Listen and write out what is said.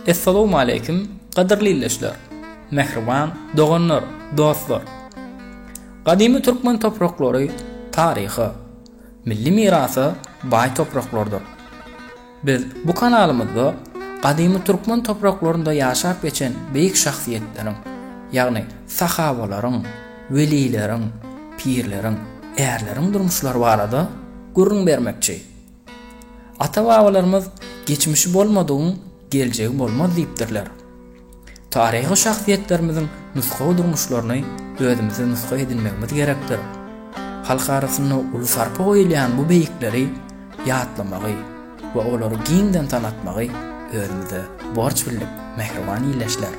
Assalamu alaykum, qadirli illeşler. Mehriban, doganlar, dostlar. Qadimi Türkmen topraqlary taryhy, milli mirasy bay topraklardyr. Biz bu kanalymyzda qadimi Türkmen topraklarynda ýaşap geçen beýik şahsiýetleriň, ýagny sahawalaryň, welileriň, pirleriň, ärleriň durmuşlary barada gurrun bermekçi. Ata-babalarymyz geçmişi bolmadygyň geljegi bolmaz diýipdirler. Taryhy şahsiýetlerimiziň nusga durmuşlaryny özümize nusga edinmegimiz gerekdir. Halk arasynda ulsarpa goýulýan bu beýikleri ýatlamagy we olary giňden tanatmagy özümize borç bilip mehriban ýyleşler.